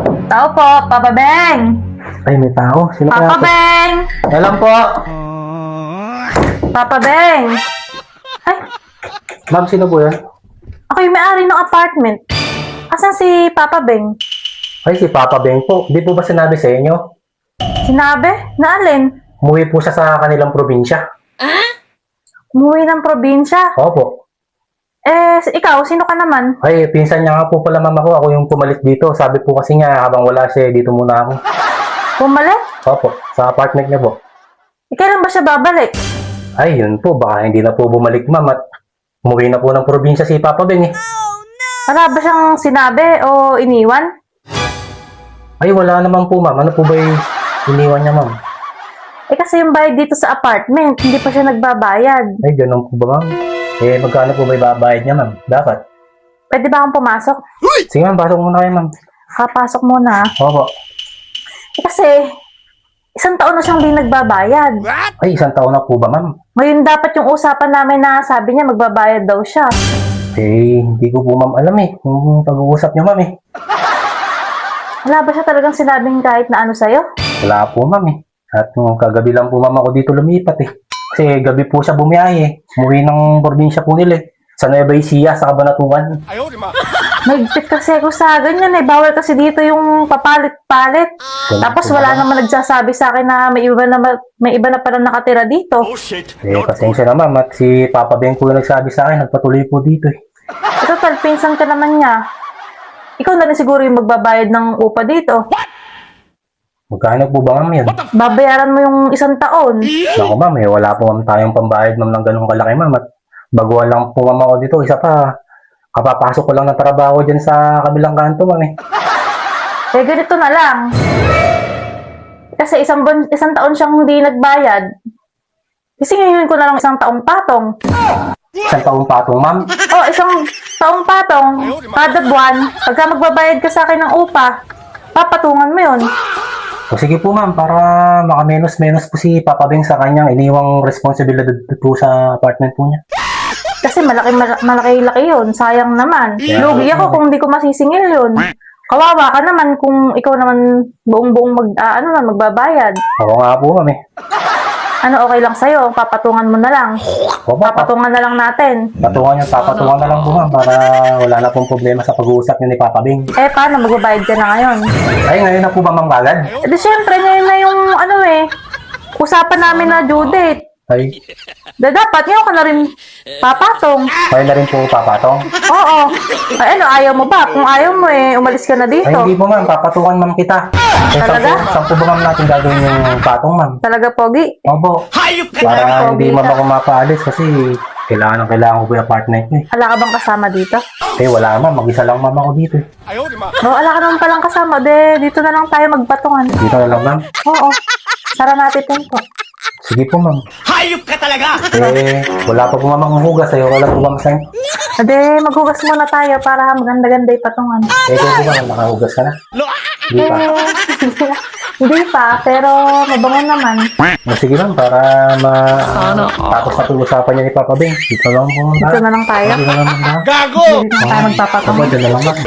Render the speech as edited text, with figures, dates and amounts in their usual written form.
Tao po, Papa Beng! Ay, may tao. Sino kaya Papa to? Beng! Alam po. Papa Beng! Ay, Ma'am, sino po yan? ako yung may-ari ng apartment. Asan si Papa Beng? Ay, si Papa Beng po. Di po ba sinabi sa inyo? Sinabi? Na alin? Umuwi po siya sa kanilang probinsya. Umuwi ng probinsya. Opo. Ikaw, sino ka naman? Ay, pinsan niya nga po pala mama ko. Ako yung pumalit dito. Sabi po kasi niya, habang wala siya, dito muna ako. Bumalik? Opo, sa apartment niya po. Kailan ba siya babalik? Ay, yun po. Baka hindi na po bumalik, ma'am. At umuwi na po ng probinsya si Papa Beng eh. Wala ba siyang sinabi o iniwan? Ay, wala naman po, ma'am. Ano po ba yung iniwan niya, ma'am? Kasi yung bayad dito sa apartment, hindi pa siya nagbabayad. Ay, ganun po ba, ma'am? Magkano po ba ibabayad niya, ma'am? Dapat. Pwede ba akong pumasok? Sige, ma'am. Pasok muna kayo, ma'am. Kapasok muna. Opo. Kasi, isang taon na siyang di nagbabayad. Ay, isang taon na po ba, ma'am? Ngayon dapat yung usapan namin na sabi niya magbabayad daw siya. Hindi ko po, ma'am, alam eh. Yung pag-uusap niyo, ma'am eh. Wala ba siya talagang sinabing kahit na ano sa'yo? Wala po, ma'am eh. At nung kagabi lang po, ma'am, ako dito lumipat eh. Kasi gabi po siya bumiyahe eh. Umuwi ng probinsya po nila eh. Sa Nueva Ecija, sa Cabanatuan. Mahigpit kasi ako sa ganyan eh. Bawal kasi dito yung papalit-palit. Tapos wala naman nagsasabi sa akin na may iba na pala nakatira dito. Pasensya na, ma'am. At si Papa Beng po yung nagsabi sa akin. Nagpatuloy po dito eh. Ito tal, pinsan ka naman niya. Ikaw na rin siguro yung magbabayad ng upa dito. Magkano po ba, ma'am, yan? Babayaran mo yung isang taon. Naku, ma'am eh. Wala po, ma'am, tayong pambayad, ma'am, ng ganung kalaki, ma'am. At baguhan lang po, ma'am, ako dito. Isa pa, kapapasok ko lang ng trabaho dyan sa kabilang kanto, ma'am eh. Ganito na lang. Kasi isang taon siyang hindi nagbayad. Kasi ngayon ko na lang isang taong patong. Isang taong patong, ma'am. Isang taong patong. Kada buwan, pagka magbabayad ka sa akin ng upa, papatungan mo yun. O sige po, ma'am, para makamenos-menos po si Papa Beng sa kanyang iniwang responsibilidad po sa apartment po niya. Kasi malaki-laki yun. Sayang naman. Lugi ako kung hindi ko masisingil yun. Kawawa ka naman kung ikaw naman buong-buong magbabayad. Ako nga po, ma'am eh. Ano okay lang sa'yo? Papatungan mo na lang. Opo, Papatungan na lang natin. papatungan na lang po, ma'am, para wala na pong problema sa pag-uusap niyo ni Papa Beng. Paano? Magbabayad ka na ngayon? Ay, ngayon na po ba, ma'am, kagad? Siyempre, ngayon na yung usapan namin na due date. Ay, Dapat ngayon ka na rin papatong. kayo na rin po papatong. Oo. Ayaw mo ba? Kung ayaw mo umalis ka na Ay, dito. hindi po, ma'am, papatungan, ma'am, kita. Talaga? Saan po ba, ma'am, natin gagawin yung patong, ma'am? Talaga, Pogi. Opo. Para hindi, ma'am, ako mapaalis kasi kailangan ko po yung apartment niyo eh. Wala ka bang kasama dito? Wala, ma'am. Mag-isa lang, ma'am, ako dito eh. Wala ka naman palang kasama. Dito na lang tayo magpatungan. Dito na lang, ma'am. Oo. Sara natin po. Sige po, ma'am. Hayop ka talaga! Wala pa po, ma'am, ang hugas. Ayaw ko lang po, ma'am, sa'yo. Maghugas muna tayo para maganda-ganda yung patungan. Ikaw po, ma'am, nakahugas ka na. Hindi pa. Hindi pa, pero mabango naman. Sige, ma'am, para tapos na po usapan niya ni Papa Beng. Dito lang po, ma'am. Dito na lang tayo. Dito na lang, ma'am. Gago! Dito na tayo magpapatungan. Dito na lang, ma'am.